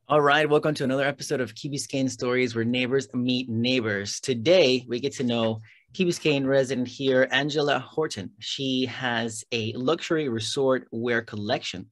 All right, welcome to another episode of Key Biscayne Stories, where neighbors meet neighbors. Today, we get to know Key Biscayne resident here, Angela Horton. She has a luxury resort wear collection,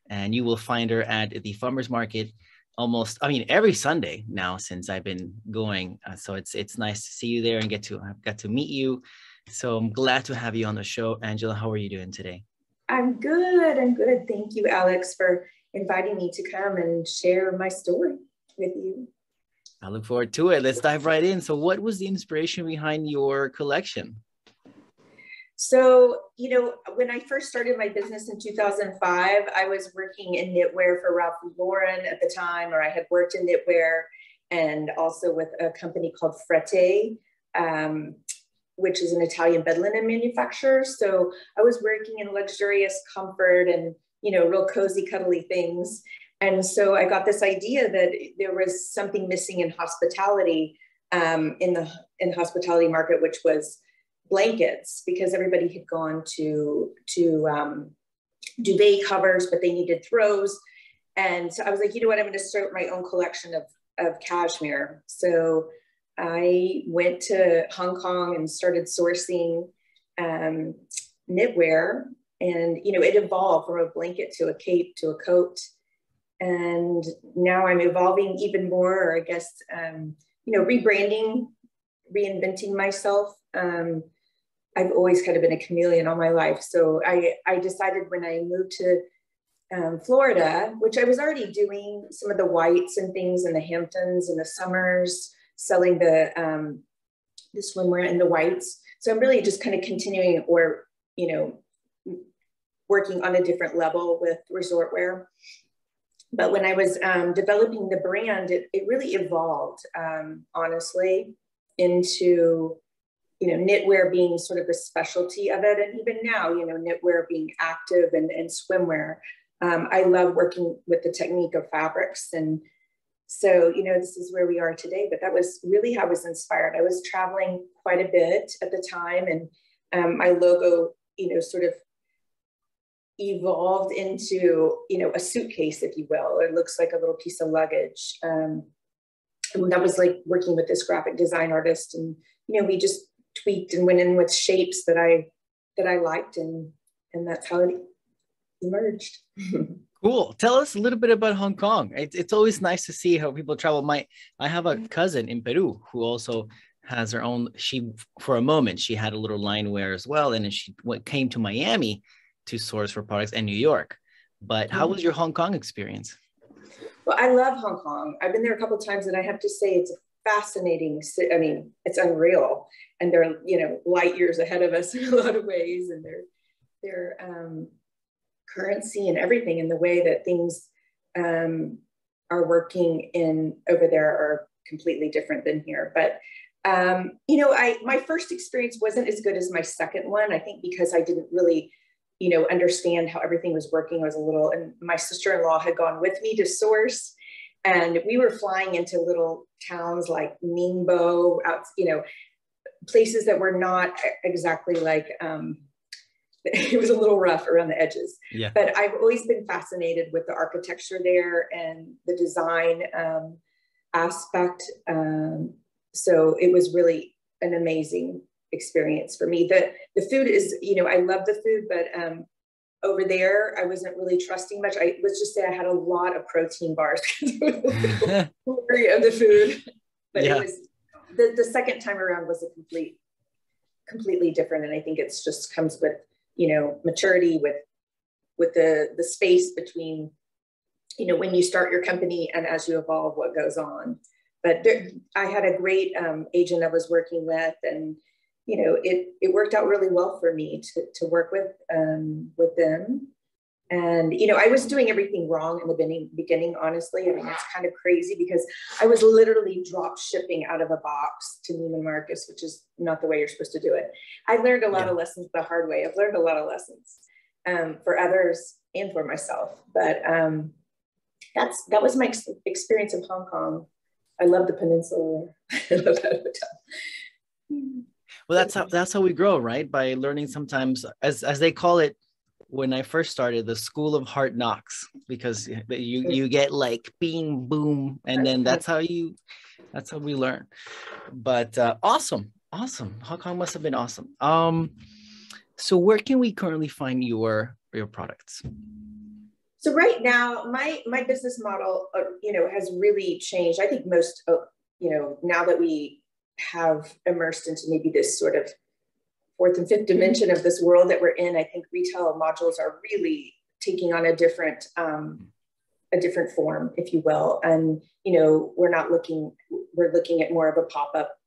and you will find her at the farmers market every Sunday now since I've been going. So it's nice to see you there and got to meet you. So I'm glad to have you on the show. Angela, how are you doing today? I'm good. I'm good. Thank you, Alex, for inviting me to come and share my story with you. I look forward to it. Let's dive right in. So what was the inspiration behind your collection? So, when I first started my business in 2005, I was working in knitwear for Ralph Lauren at the time, or I had worked in knitwear and also with a company called Frette, which is an Italian bed linen manufacturer. So I was working in luxurious comfort and real cozy, cuddly things. And so I got this idea that there was something missing in hospitality, in the hospitality market, which was blankets, because everybody had gone to duvet covers, but they needed throws. And so I was like, you know what, I'm going to start my own collection of cashmere. So I went to Hong Kong and started sourcing knitwear. And, it evolved from a blanket to a cape to a coat. And now I'm evolving even more, or I guess, rebranding, reinventing myself. I've always kind of been a chameleon all my life. So I decided when I moved to Florida, which I was already doing some of the whites and things in the Hamptons in the summers, selling the swimwear and the whites. So I'm really just kind of continuing, or, working on a different level with resort wear. But when I was developing the brand, it really evolved, honestly, into, knitwear being sort of the specialty of it. And even now, knitwear being active and swimwear. I love working with the technique of fabrics. And so, this is where we are today, but that was really how I was inspired. I was traveling quite a bit at the time, and my logo, sort of evolved into, a suitcase, if you will. It looks like a little piece of luggage. And that was like working with this graphic design artist, and, we just tweaked and went in with shapes that I liked, and that's how it emerged. Cool. Tell us a little bit about Hong Kong. It's always nice to see how people travel. I have a cousin in Peru who also has her own. For a moment, she had a little line wear as well, and then she came to Miami to source for products, and New York. But how was your Hong Kong experience? Well, I love Hong Kong. I've been there a couple of times, and I have to say it's a fascinating city. I mean, it's unreal, and they're light years ahead of us in a lot of ways, and their currency and everything, and the way that things are working over there are completely different than here. But my first experience wasn't as good as my second one. I think because I didn't really understand how everything was working. And my sister-in-law had gone with me to source, and we were flying into little towns like Ningbo, places that were not exactly like, it was a little rough around the edges. Yeah. But I've always been fascinated with the architecture there and the design aspect. So it was really an amazing experience for me. The food is, I love the food, but over there, I wasn't really trusting much. Let's just say I had a lot of protein bars because I was worried of the food. But yeah. It was the second time around was a completely different. And I think it's just comes with, maturity, with the space between, when you start your company and as you evolve, what goes on. But I had a great agent I was working with, and it worked out really well for me to work with them. And, I was doing everything wrong in the beginning, honestly. I mean, it's kind of crazy because I was literally drop shipping out of a box to Neiman Marcus, which is not the way you're supposed to do it. I learned a lot of lessons the hard way. I've learned a lot of lessons for others and for myself. But that was my experience in Hong Kong. I love the peninsula. I love that hotel. Well, that's how we grow, right? By learning sometimes, as they call it, when I first started, the school of hard knocks, because you get like bing boom, and then that's how we learn. But awesome. Hong Kong must have been awesome. So where can we currently find your products? So right now, my business model, has really changed. I think most, now that we have immersed into maybe this sort of fourth and fifth dimension of this world that we're in, I think retail modules are really taking on a different form, if you will. And, we're looking at more of a pop-up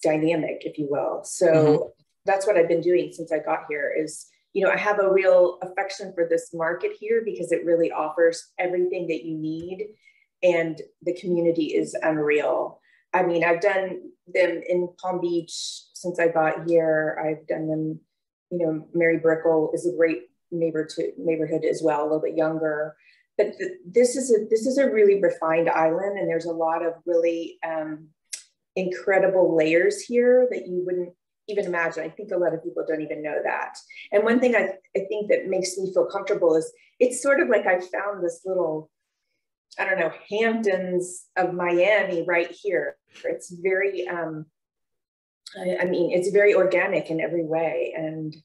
dynamic, if you will. So that's what I've been doing since I got here is, I have a real affection for this market here because it really offers everything that you need, and the community is unreal. I mean, I've done them in Palm Beach since I got here. I've done them, Mary Brickell is a great neighborhood as well, a little bit younger. But this is a really refined island, and there's a lot of really incredible layers here that you wouldn't even imagine. I think a lot of people don't even know that. And one thing I think that makes me feel comfortable is it's sort of like I found this little, I don't know, Hamptons of Miami right here. It's very, it's very organic in every way. And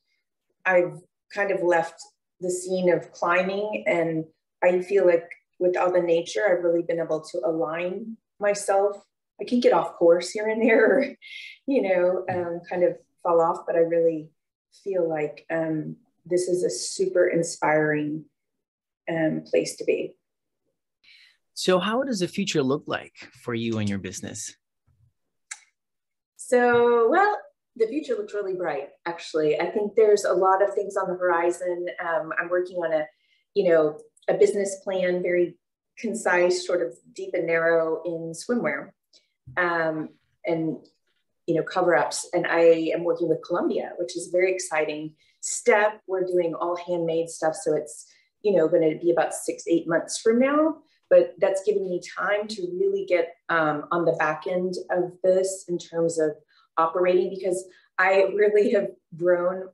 I've kind of left the scene of climbing, and I feel like with all the nature, I've really been able to align myself. I can get off course here and there, kind of fall off, but I really feel like this is a super inspiring place to be. So how does the future look like for you and your business? So, well, the future looks really bright, actually. I think there's a lot of things on the horizon. I'm working on a business plan, very concise, sort of deep and narrow in swimwear. And cover-ups, and I am working with Columbia, which is a very exciting step. We're doing all handmade stuff, so it's going to be about 6-8 months from now, but that's giving me time to really get on the back end of this in terms of operating, because I really have grown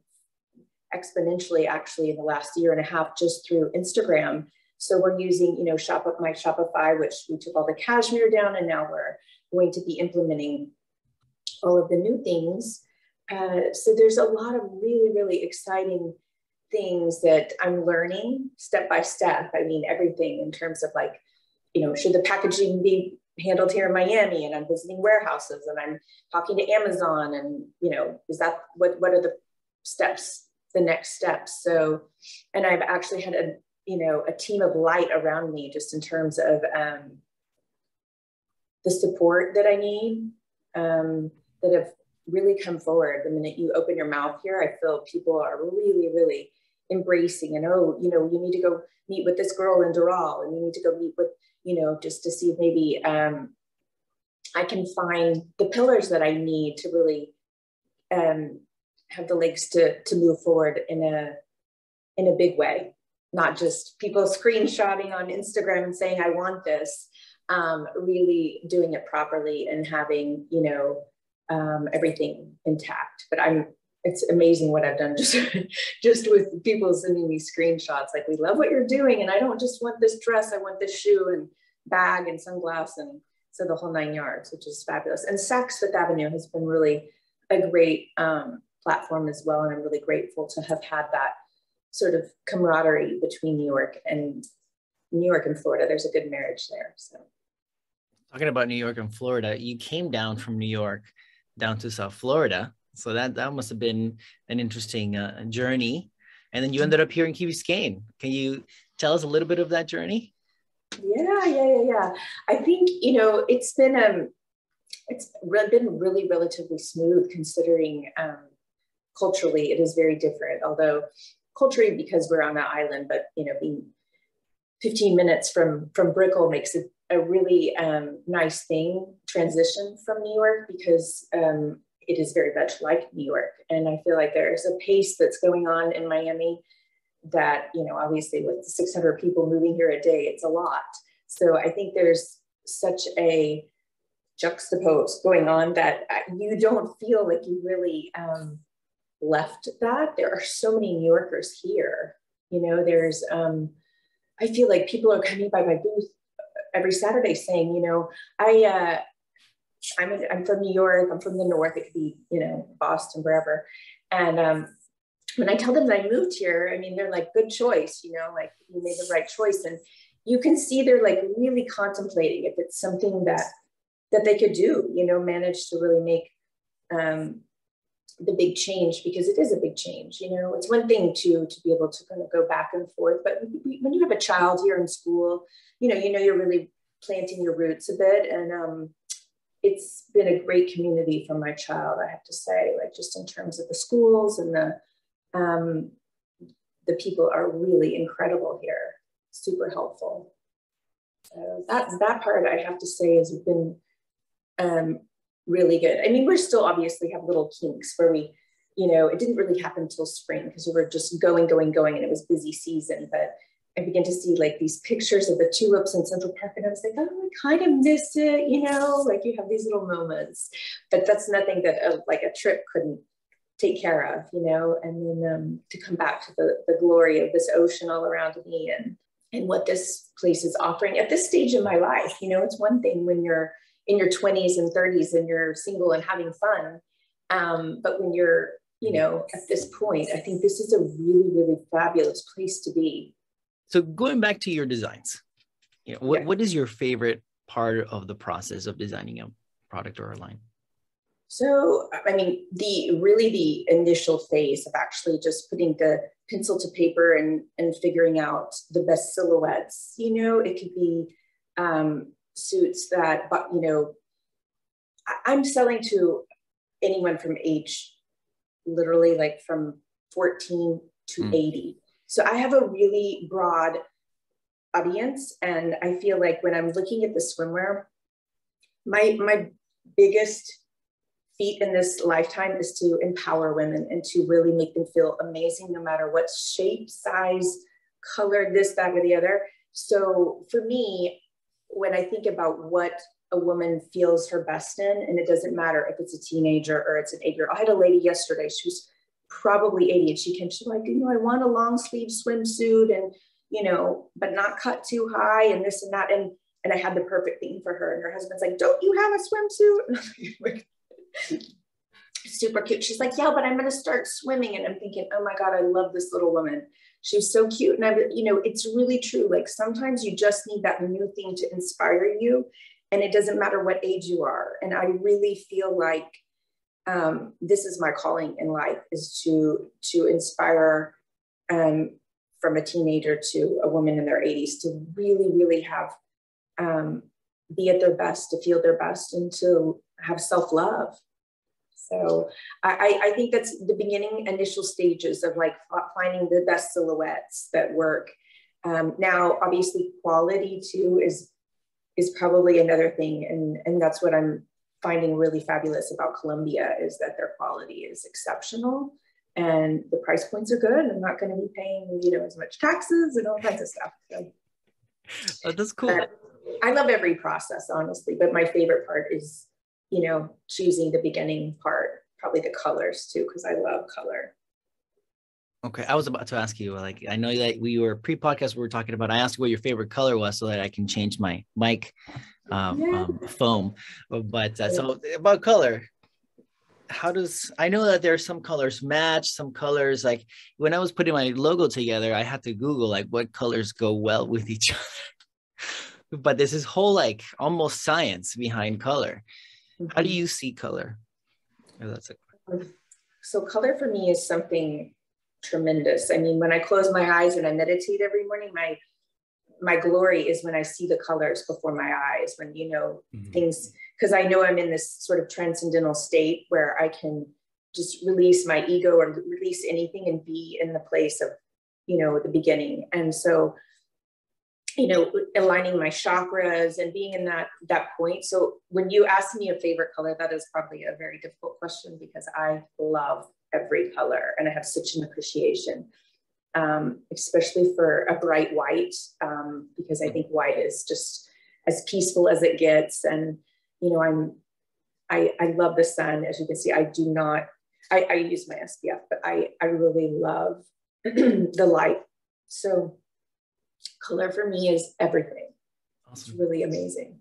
exponentially actually in the last year and a half just through Instagram. So we're using my Shopify, which we took all the cashmere down, and now we're going to be implementing all of the new things. So there's a lot of really, really exciting things that I'm learning step by step. I mean, everything in terms of like, should the packaging be handled here in Miami? And I'm visiting warehouses, and I'm talking to Amazon, and, is that, what are the steps, the next steps? So, and I've actually had a team of light around me just in terms of the support that I need, that have really come forward. The minute you open your mouth here, I feel people are really, really embracing, and, you need to go meet with this girl in Doral, and you need to go meet with, just to see if maybe I can find the pillars that I need to really have the legs to move forward in a big way, not just people screenshotting on Instagram and saying, I want this. Really doing it properly and having, everything intact. But it's amazing what I've done just with people sending me screenshots. Like, we love what you're doing. And I don't just want this dress, I want this shoe and bag and sunglass. And so the whole 9 yards, which is fabulous. And Saks Fifth Avenue has been really a great platform as well. And I'm really grateful to have had that sort of camaraderie between New York and Florida. There's a good marriage there. So, talking about New York and Florida, you came down from New York down to South Florida. So that must have been an interesting journey. And then you ended up here in Key Biscayne. Can you tell us a little bit of that journey? Yeah. I think, it's been really relatively smooth, considering culturally it is very different. Although culturally, because we're on an island, but being 15 minutes from Brickell makes it a really nice transition from New York, because it is very much like New York. And I feel like there's a pace that's going on in Miami that, obviously with 600 people moving here a day, it's a lot. So I think there's such a juxtapose going on that you don't feel like you really left that. There are so many New Yorkers here. You know, there's, I feel like people are coming by my booth every Saturday saying, you know, I'm from New York, I'm from the North, it could be, you know, Boston, wherever. And when I tell them that I moved here, I mean, they're like, good choice, you know, like you made the right choice. And you can see they're like really contemplating if it's something that they could do, you know, manage to really make the big change, because it is a big change. You know, it's one thing to be able to kind of go back and forth, but when you have a child here in school, you know, you're really planting your roots a bit. And it's been a great community for my child, I have to say, like just in terms of the schools, and the people are really incredible here, super helpful. So that part, I have to say, has been really good. I mean, we're still obviously have little kinks where we, you know, it didn't really happen until spring because we were just going, and it was busy season. But I began to see like these pictures of the tulips in Central Park, and I was like, oh, I kind of miss it, you know, like you have these little moments. But that's nothing that like a trip couldn't take care of, you know. And then to come back to the glory of this ocean all around me, and what this place is offering at this stage in my life. You know, it's one thing when you're in your 20s and 30s and you're single and having fun. But when you're, you know, at this point, I think this is a really, really fabulous place to be. So going back to your designs, you know, what is your favorite part of the process of designing a product or a line? So, I mean, the initial phase of actually just putting the pencil to paper and figuring out the best silhouettes, you know, it could be suits that, but, you know, I'm selling to anyone from age, literally like from 14 to 80. So I have a really broad audience. And I feel like when I'm looking at the swimwear, my biggest feat in this lifetime is to empower women and to really make them feel amazing, no matter what shape, size, color, this, that, or the other. So for me, when I think about what a woman feels her best in, and it doesn't matter if it's a teenager or it's an 8-year-old. I had a lady yesterday, she was probably 80, and she's like, you know, I want a long sleeve swimsuit, and, you know, but not cut too high, and this and that. And I had the perfect thing for her. And her husband's like, don't you have a swimsuit? Super cute. She's like, yeah, but I'm going to start swimming. And I'm thinking, oh my God, I love this little woman. She's so cute. And you know, it's really true. Like sometimes you just need that new thing to inspire you. And it doesn't matter what age you are. And I really feel like this is my calling in life, is to inspire from a teenager to a woman in their 80s to really, really have, be at their best, to feel their best, and to have self-love. So I think that's the beginning, initial stages of like finding the best silhouettes that work. Now, obviously quality too is probably another thing. And that's what I'm finding really fabulous about Columbia, is that their quality is exceptional and the price points are good. I'm not going to be paying, you know, as much taxes and all kinds of stuff. So, oh, that's cool. I love every process, honestly, but my favorite part is, you know, choosing the beginning part, probably the colors too, because I love color. Okay, I was about to ask you, like, I know that we were pre-podcast, we were talking about, I asked you what your favorite color was so that I can change my mic foam. But so about color, I know that there are some colors match, some colors, like when I was putting my logo together, I had to Google like what colors go well with each other. But there's this whole like almost science behind color. How do you see color? Oh, so color for me is something tremendous. I mean, when I close my eyes and I meditate every morning, my glory is when I see the colors before my eyes, when, you know, things, because I know I'm in this sort of transcendental state where I can just release my ego or release anything and be in the place of, you know, the beginning. And so, you know, aligning my chakras and being in that point. So when you ask me a favorite color, that is probably a very difficult question, because I love every color and I have such an appreciation, especially for a bright white, because I think white is just as peaceful as it gets. And, you know, I love the sun. As you can see, I use my SPF, but I really love the light. So color for me is everything. Awesome. It's really amazing.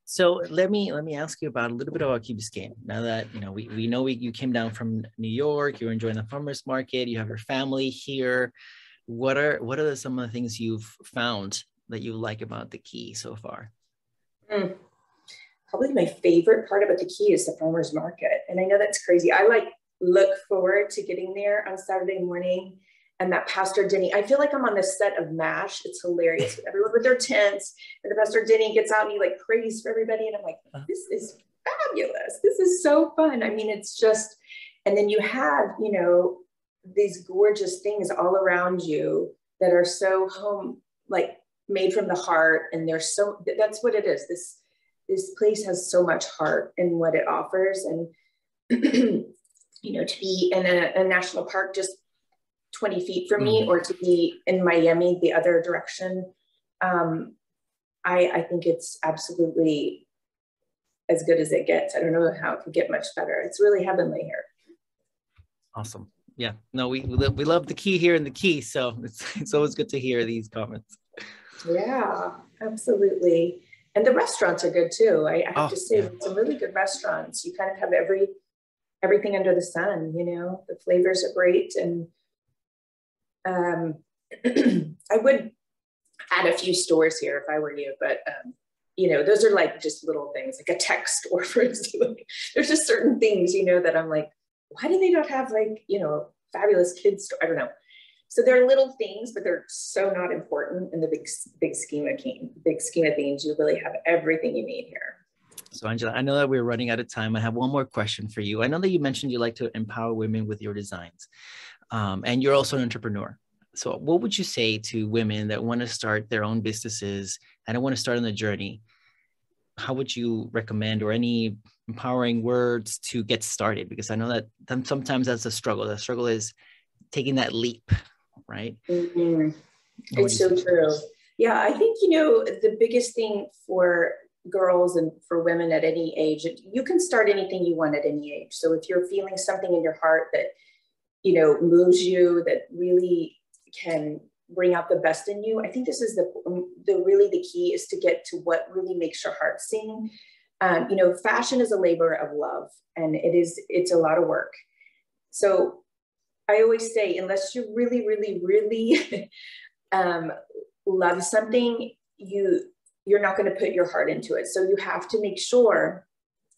So let me ask you about a little bit about Key Biscayne. Now that we know you came down from New York, you're enjoying the farmers market, you have your family here. What are some of the things you've found that you like about the Key so far? Probably my favorite part about the Key is the farmers market, and I know that's crazy. I look forward to getting there on Saturday morning. And that Pastor Denny, I feel like I'm on the set of MASH. It's hilarious with everyone with their tents. And the Pastor Denny gets out and he prays for everybody. And I'm like, this is fabulous. This is so fun. I mean, it's just, and then you have, these gorgeous things all around you that are so home, made from the heart. And that's what it is. This place has so much heart in what it offers. And, to be in a national park just 20 feet from me, or to be in Miami, the other direction. I think it's absolutely as good as it gets. I don't know how it could get much better. It's really heavenly here. Awesome. Yeah, no, we love the Key here in the Key. So it's always good to hear these comments. Yeah, absolutely. And the restaurants are good too. I have to say, some really good restaurants. You kind of have everything under the sun, the flavors are great. And I would add a few stores here if I were you, but those are just little things, like a tech store, for instance. There's just certain things, that I'm like, why do they not have fabulous kids store? I don't know. So they're little things, but they're so not important in the big scheme of things. You really have everything you need here. So Angela, I know that we're running out of time. I have one more question for you. I know that you mentioned you like to empower women with your designs. And you're also an entrepreneur. So what would you say to women that want to start their own businesses and want to start on the journey? How would you recommend, or any empowering words to get started? Because I know that sometimes that's a struggle. The struggle is taking that leap, right? Mm-hmm. It's so true. Yeah, I think, the biggest thing for girls and for women at any age, you can start anything you want at any age. So if you're feeling something in your heart that moves you, that really can bring out the best in you, I think this is the key is to get to what really makes your heart sing. Fashion is a labor of love, and it's a lot of work. So I always say, unless you really, really, really love something, you're not going to put your heart into it. So you have to make sure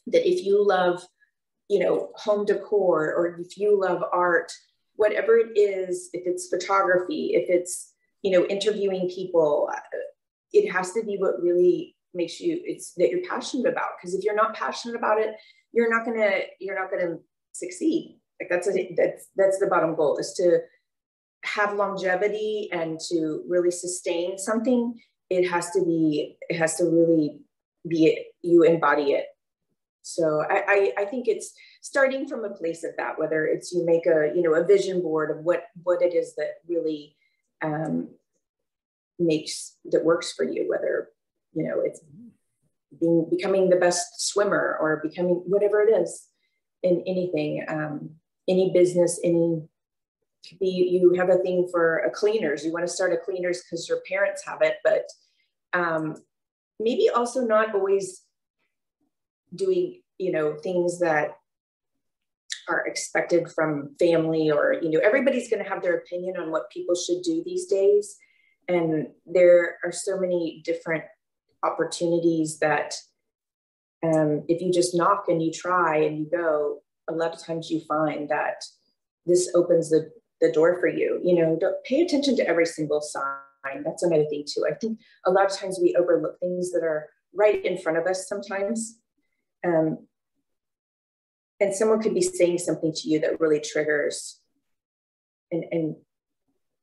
that if you love home decor, or if you love art, whatever it is, if it's photography, if it's, interviewing people, it has to be what really makes that you're passionate about. Because if you're not passionate about it, you're not gonna succeed. That's the bottom goal, is to have longevity and to really sustain something. It has to really be it. You embody it. So I think it's starting from a place of that, whether it's you make a vision board of what it is that really works for you, whether it's becoming the best swimmer, or becoming whatever it is in anything, any business, you have a thing for cleaners. You want to start a cleaners because your parents have it, but maybe also not always doing, things that are expected from family, or, everybody's going to have their opinion on what people should do these days. And there are so many different opportunities that if you just knock and you try and you go, a lot of times you find that this opens the door for you. Don't pay attention to every single sign. That's another thing too. I think a lot of times we overlook things that are right in front of us sometimes. And someone could be saying something to you that really triggers. And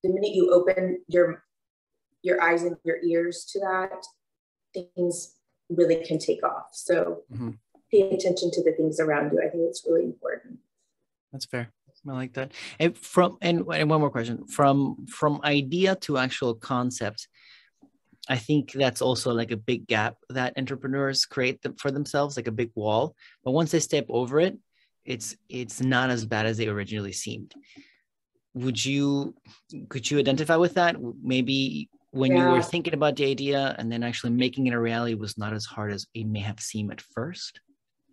the minute you open your eyes and your ears to that, things really can take off. So pay attention to the things around you. I think it's really important. That's fair. I like that. And one more question, from idea to actual concept, I think that's also like a big gap that entrepreneurs create for themselves, like a big wall. But once they step over it, it's not as bad as they originally seemed. Could you identify with that? Maybe when you were thinking about the idea and then actually making it a reality was not as hard as it may have seemed at first?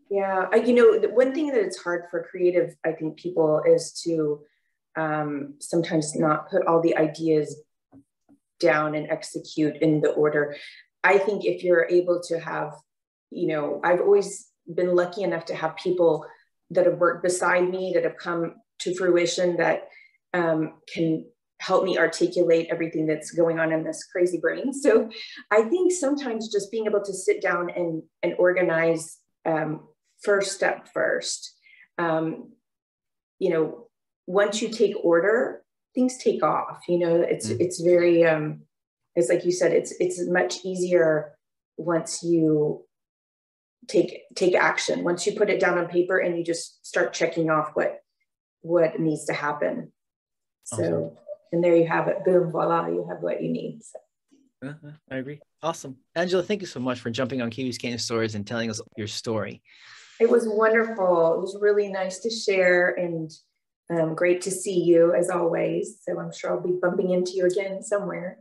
Yeah, the one thing that it's hard for creative, I think, people is to sometimes not put all the ideas down and execute in the order. I think if you're able to have, I've always been lucky enough to have people that have worked beside me that have come to fruition that can help me articulate everything that's going on in this crazy brain. So I think sometimes just being able to sit down and organize first step first, once you take order, things take off. It's very, it's like you said, it's much easier once you take action, once you put it down on paper and you just start checking off what needs to happen. So, awesome. And there you have it. Boom, voila, you have what you need. So. I agree. Awesome. Angela, thank you so much for jumping on Key Biscayne Stories and telling us your story. It was wonderful. It was really nice to share, and great to see you as always. So I'm sure I'll be bumping into you again somewhere.